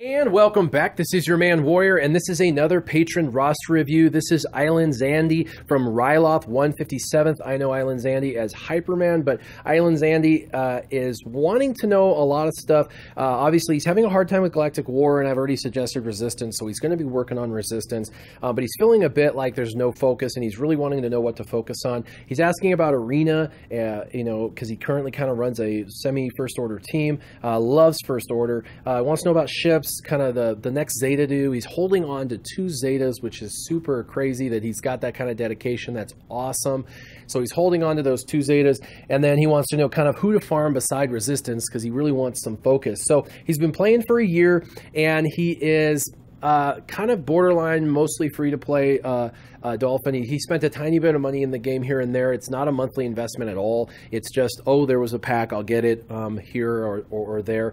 And welcome back. This is your man Warrior, and this is another patron roster review. This is Islandzandi from Ryloth 157th. I know Islandzandi as Hyperman, but Islandzandi is wanting to know a lot of stuff. Obviously, he's having a hard time with Galactic War, and I've already suggested Resistance, so he's going to be working on Resistance. But he's feeling a bit like there's no focus, and he's really wanting to know what to focus on. He's asking about Arena, because he currently kind of runs a semi-First Order team. Loves First Order. Wants to know about ships. Kind of the next Zeta do. He's holding on to 2 Zetas, which is super crazy that he's got that kind of dedication. That's awesome. So he's holding on to those 2 Zetas, and then he wants to know kind of who to farm beside Resistance because he really wants some focus. So he's been playing for a year, and he is kind of borderline, mostly free-to-play Dolphin. He spent a tiny bit of money in the game here and there. It's not a monthly investment at all. It's just, oh, there was a pack, I'll get it here or there.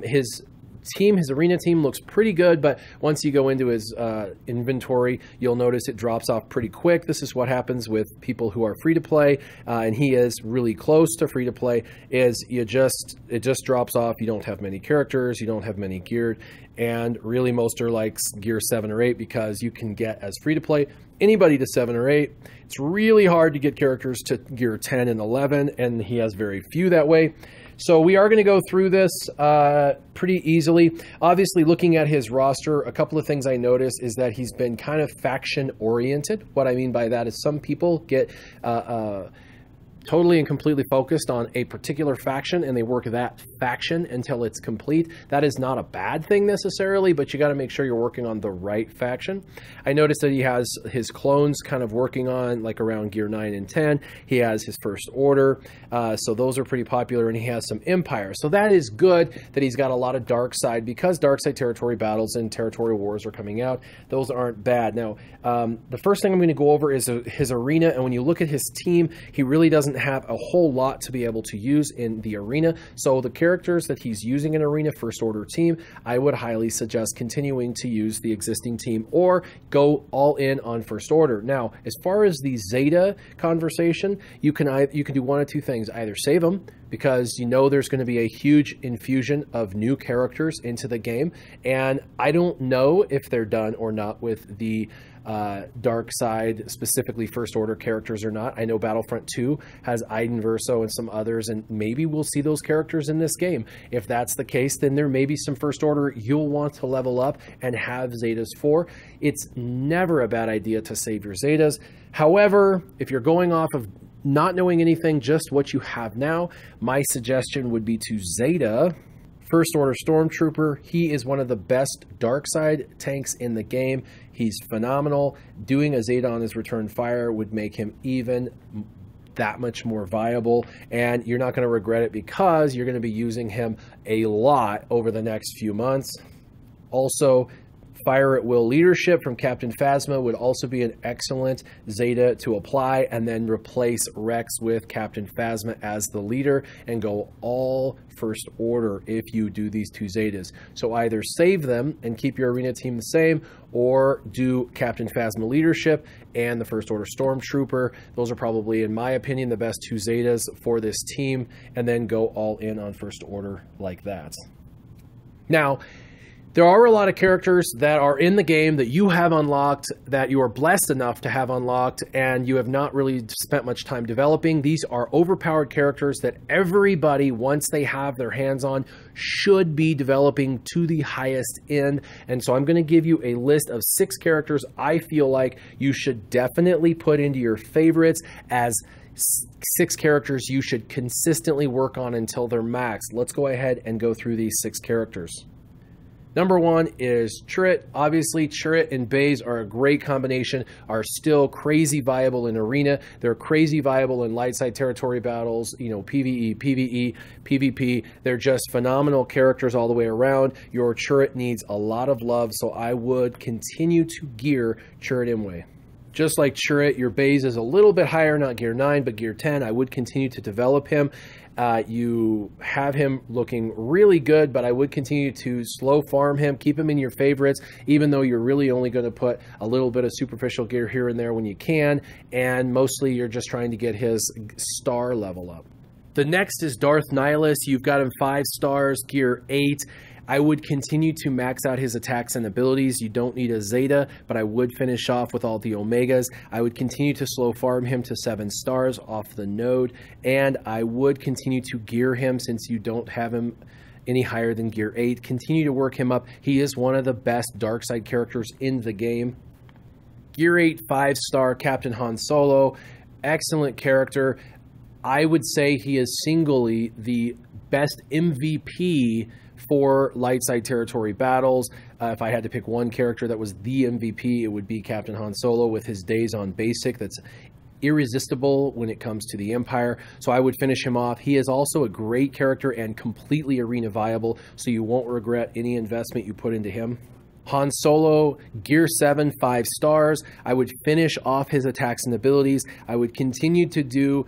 His arena team looks pretty good, but once you go into his inventory, you'll notice it drops off pretty quick. This is what happens with people who are free to play, and he is really close to free to play. It just drops off. You don't have many characters, you don't have many geared, and really most are like gear 7 or 8 because you can get as free to play anybody to 7 or 8. It's really hard to get characters to gear 10 and 11, and he has very few that way. So we are going to go through this pretty easily. Obviously, looking at his roster, a couple of things I notice is that he's been kind of faction-oriented. What I mean by that is some people get totally and completely focused on a particular faction, and they work that faction until it's complete. That is not a bad thing necessarily, but you got to make sure you're working on the right faction. I noticed that he has his clones kind of working on like around gear 9 and 10. He has his First Order, so those are pretty popular, and he has some Empire. So that is good that he's got a lot of Dark Side because Dark Side territory battles and territorial wars are coming out. Those aren't bad. Now, the first thing I'm going to go over is his arena, and when you look at his team, he really doesn't have a whole lot to be able to use in the arena. So the characters that he's using in arena First Order team, I would highly suggest continuing to use the existing team or go all in on First Order. Now, as far as the Zeta conversation, you can do one of two things. Either save them because you know there's going to be a huge infusion of new characters into the game, and I don't know if they're done or not with the Dark Side, specifically First Order characters or not. I know Battlefront 2 has Iden Verso and some others, and maybe we'll see those characters in this game. If that's the case, then there may be some First Order you'll want to level up and have Zetas for. It's never a bad idea to save your Zetas. However, if you're going off of not knowing anything, just what you have now, my suggestion would be to Zeta First Order Stormtrooper. He is one of the best Dark Side tanks in the game. He's phenomenal. Doing a Zeta on his return fire would make him even that much more viable, and you're not going to regret it because you're going to be using him a lot over the next few months. Also, Fire at Will leadership from Captain Phasma would also be an excellent Zeta to apply, and then replace Rex with Captain Phasma as the leader and go all First Order if you do these 2 Zetas. So either save them and keep your arena team the same, or do Captain Phasma leadership and the First Order Stormtrooper. Those are probably, in my opinion, the best 2 Zetas for this team, and then go all in on First Order like that. Now, there are a lot of characters that are in the game that you have unlocked, that you are blessed enough to have unlocked, and you have not really spent much time developing. These are overpowered characters that everybody, once they have their hands on, should be developing to the highest end. And so I'm going to give you a list of 6 characters I feel like you should definitely put into your favorites as 6 characters you should consistently work on until they're maxed. Let's go ahead and go through these 6 characters. Number 1 is Chirrut. Obviously, Chirrut and Baze are a great combination, are still crazy viable in arena. They're crazy viable in light side territory battles, PvE, PvE, PvP. They're just phenomenal characters all the way around. Your Chirrut needs a lot of love, so I would continue to gear Chirrut Imwe. Just like Chirrut, your Baze is a little bit higher, not gear 9, but gear 10. I would continue to develop him. You have him looking really good, but I would continue to slow farm him, keep him in your favorites, even though you're really only going to put a little bit of superficial gear here and there when you can, and mostly you're just trying to get his star level up. The next is Darth Nihilus. You've got him 5 stars, gear 8. I would continue to max out his attacks and abilities. You don't need a Zeta, but I would finish off with all the Omegas. I would continue to slow farm him to 7 stars off the node, and I would continue to gear him since you don't have him any higher than gear 8. Continue to work him up. He is one of the best dark side characters in the game. Gear 8, 5-star Captain Han Solo. Excellent character. I would say he is singly the best MVP for light side territory battles. If I had to pick one character that was the MVP, it would be Captain Han Solo with his days on basic. That's irresistible when it comes to the Empire, so I would finish him off. He is also a great character and completely arena viable, so you won't regret any investment you put into him. Han Solo, Gear 7, 5 stars. I would finish off his attacks and abilities. I would continue to do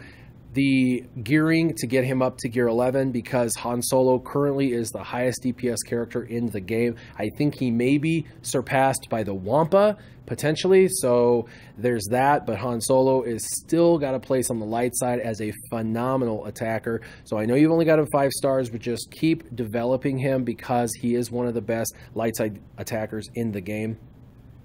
the gearing to get him up to gear 11 because Han Solo currently is the highest DPS character in the game. I think he may be surpassed by the Wampa potentially, so there's that, but Han Solo is still got a place on the light side as a phenomenal attacker. So I know you've only got him 5 stars, but just keep developing him because he is one of the best light side attackers in the game.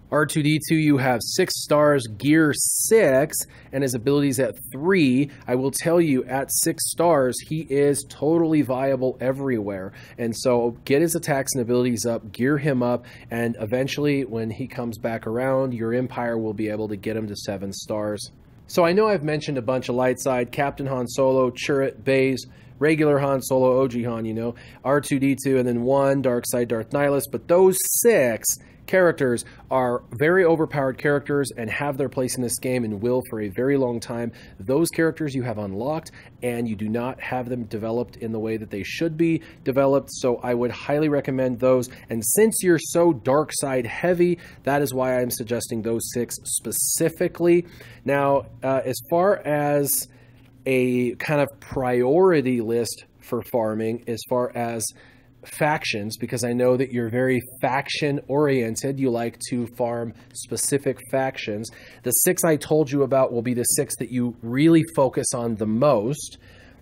R2-D2, you have 6 stars, gear 6, and his abilities at 3. I will tell you, at 6 stars, he is totally viable everywhere. And so get his attacks and abilities up, gear him up, and eventually when he comes back around, your Empire will be able to get him to 7 stars. So I know I've mentioned a bunch of light side, Captain Han Solo, Chirrut, Baze, regular Han Solo, OG Han, you know, R2-D2, and then 1, Dark Side Darth Nihilus, but those 6 characters are very overpowered characters and have their place in this game and will for a very long time. Those characters you have unlocked and you do not have them developed in the way that they should be developed, so I would highly recommend those. And since you're so dark side heavy, that is why I'm suggesting those 6 specifically. Now, as far as a kind of priority list for farming, as far as factions, because I know that you're very faction oriented, you like to farm specific factions. The 6 I told you about will be the 6 that you really focus on the most,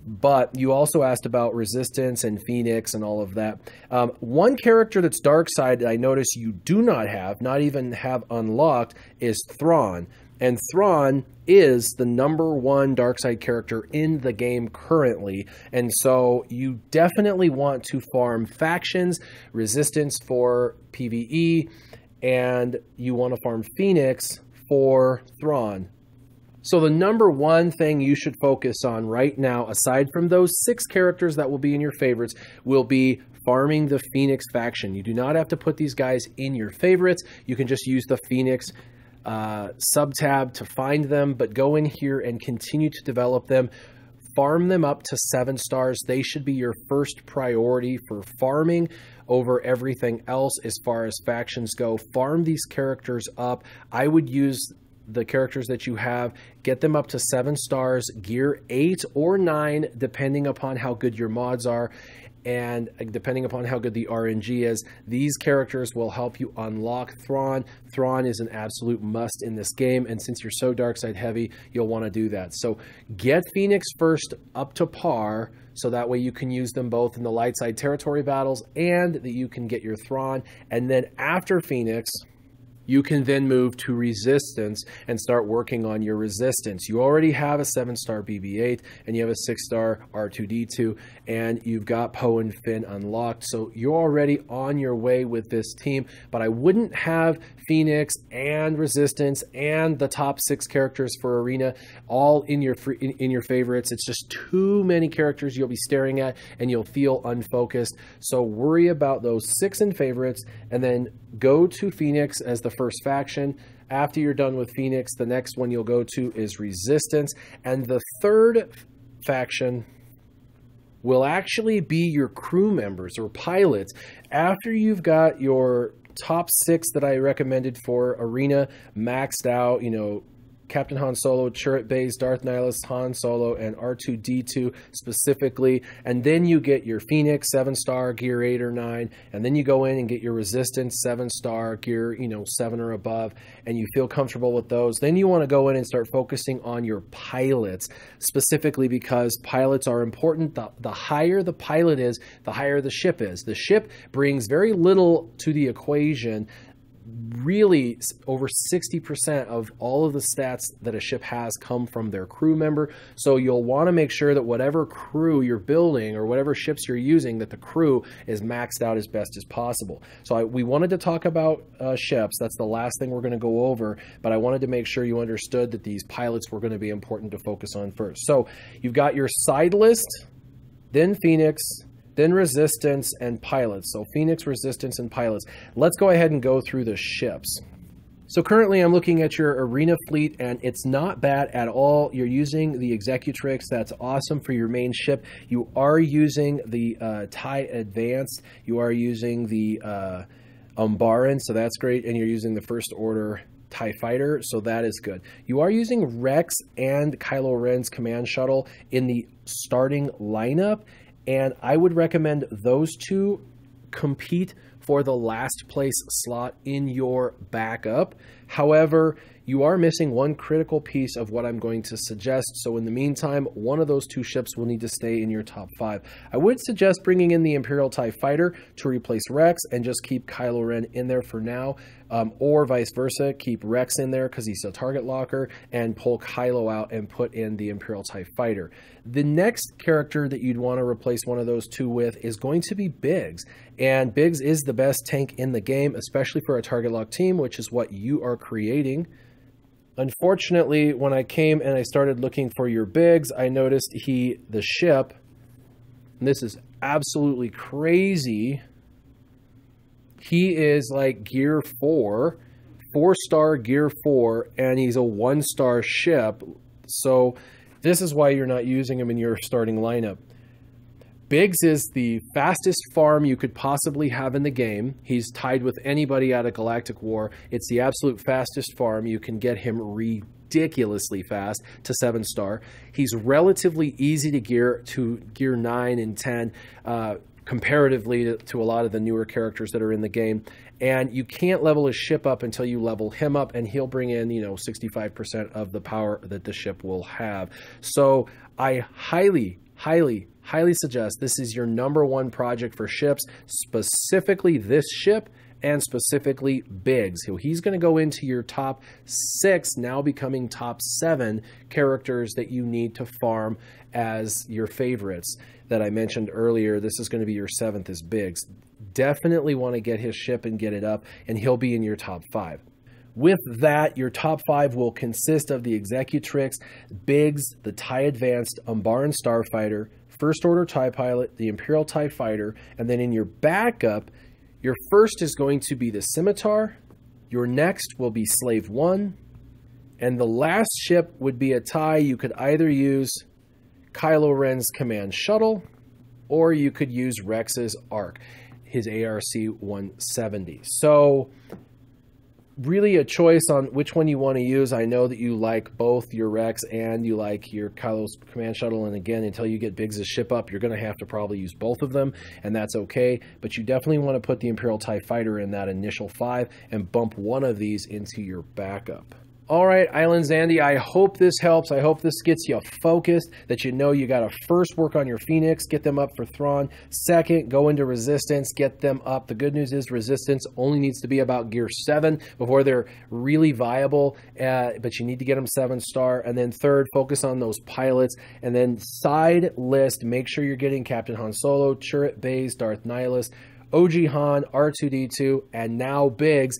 but you also asked about Resistance and Phoenix and all of that. One character that's dark side that I notice you do not have, not even have unlocked, is Thrawn. And Thrawn is the #1 dark side character in the game currently, and so you definitely want to farm factions, Resistance for PvE, and you want to farm Phoenix for Thrawn. So the #1 thing you should focus on right now, aside from those 6 characters that will be in your favorites, will be farming the Phoenix faction. You do not have to put these guys in your favorites. You can just use the Phoenix sub-tab to find them, but go in here and continue to develop them. Farm them up to 7 stars. They should be your first priority for farming over everything else as far as factions go. Farm these characters up. I would use the characters that you have, get them up to 7 stars, gear 8 or 9, depending upon how good your mods are. And depending upon how good the RNG is, these characters will help you unlock Thrawn. Thrawn is an absolute must in this game, and since you're so dark side heavy, you'll want to do that. So get Phoenix first up to par, so that way you can use them both in the light side territory battles and that you can get your Thrawn. And then after Phoenix, you can then move to Resistance and start working on your Resistance. You already have a 7-star BB-8 and you have a 6-star R2-D2 and you've got Poe and Finn unlocked. So you're already on your way with this team, but I wouldn't have Phoenix and Resistance and the top 6 characters for Arena all in your favorites. It's just too many characters you'll be staring at and you'll feel unfocused. So worry about those 6 in favorites and then go to Phoenix as the first faction. After you're done with Phoenix, the next one you'll go to is Resistance, and the third faction will actually be your crew members or pilots. After you've got your top 6 that I recommended for Arena maxed out, you know, Captain Han Solo, Chirrut Baze, Darth Nihilus, Han Solo, and R2-D2 specifically. And then you get your Phoenix 7-star, gear 8 or 9. And then you go in and get your Resistance 7-star, gear 7 or above. And you feel comfortable with those. Then you want to go in and start focusing on your pilots, specifically because pilots are important. The higher the pilot is, the higher the ship is. The ship brings very little to the equation. Really, over 60% of all of the stats that a ship has come from their crew member. So you'll want to make sure that whatever crew you're building or whatever ships you're using, that the crew is maxed out as best as possible. So we wanted to talk about ships. That's the last thing we're going to go over, but I wanted to make sure you understood that these pilots were going to be important to focus on first. So you've got your side list, then Phoenix, then Resistance and pilots. So Phoenix, Resistance, and pilots. Let's go ahead and go through the ships. So currently I'm looking at your arena fleet, and it's not bad at all. You're using the Executrix. That's awesome for your main ship. You are using the TIE Advanced. You are using the Umbaran, so that's great. And you're using the First Order TIE Fighter, so that is good. You are using Rex and Kylo Ren's command shuttle in the starting lineup, and I would recommend those two compete for the last place slot in your backup. However, you are missing one critical piece of what I'm going to suggest. So in the meantime, one of those two ships will need to stay in your top 5. I would suggest bringing in the Imperial TIE Fighter to replace Rex and just keep Kylo Ren in there for now, or vice versa. Keep Rex in there because he's a target locker, and pull Kylo out and put in the Imperial TIE Fighter. The next character that you'd want to replace one of those two with is going to be Biggs. And Biggs is the best tank in the game, especially for a target lock team, which is what you are creating. Unfortunately, when I came and I started looking for your Biggs, I noticed the ship, and this is absolutely crazy, he is like gear 4, 4-star gear 4, and he's a 1-star ship. So this is why you're not using him in your starting lineup. Biggs is the fastest farm you could possibly have in the game. He's tied with anybody out of Galactic War. It's the absolute fastest farm. You can get him ridiculously fast to 7-star. He's relatively easy to gear 9 and 10, comparatively to a lot of the newer characters that are in the game. And you can't level his ship up until you level him up, and he'll bring in 65% of the power that the ship will have. So I highly suggest this is your #1 project for ships, specifically this ship and specifically Biggs. He's going to go into your top 6, now becoming top 7 characters that you need to farm as your favorites that I mentioned earlier. This is going to be your 7th is Biggs. Definitely want to get his ship and get it up, and he'll be in your top 5. With that, your top 5 will consist of the Executrix, Biggs, the TIE Advanced, Umbaran Starfighter, First Order TIE Pilot, the Imperial TIE Fighter, and then in your backup, your first is going to be the Scimitar, your next will be Slave 1, and the last ship would be a TIE. You could either use Kylo Ren's command shuttle, or you could use Rex's ARC, his ARC-170. So really a choice on which one you want to use. I know that you like both your Rex and you like your Kylo's command shuttle, and again, until you get Biggs' ship up, you're going to have to probably use both of them, and that's okay. But you definitely want to put the Imperial TIE Fighter in that initial 5 and bump one of these into your backup. All right, Islandzandi, I hope this helps. I hope this gets you focused, that you know you got to first work on your Phoenix, get them up for Thrawn. Second, go into Resistance, get them up. The good news is Resistance only needs to be about gear 7 before they're really viable, but you need to get them 7-star. And then third, focus on those pilots. And then side list, make sure you're getting Captain Han Solo, Chirrut Baze, Darth Nihilus, OG Han, R2-D2, and now Biggs,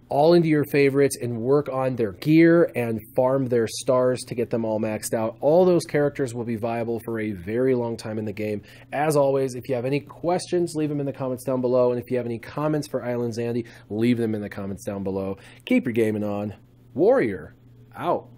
all into your favorites, and work on their gear and farm their stars to get them all maxed out. All those characters will be viable for a very long time in the game. As always, if you have any questions, leave them in the comments down below. And if you have any comments for Islandzandi, leave them in the comments down below. Keep your gaming on. Warrior, out.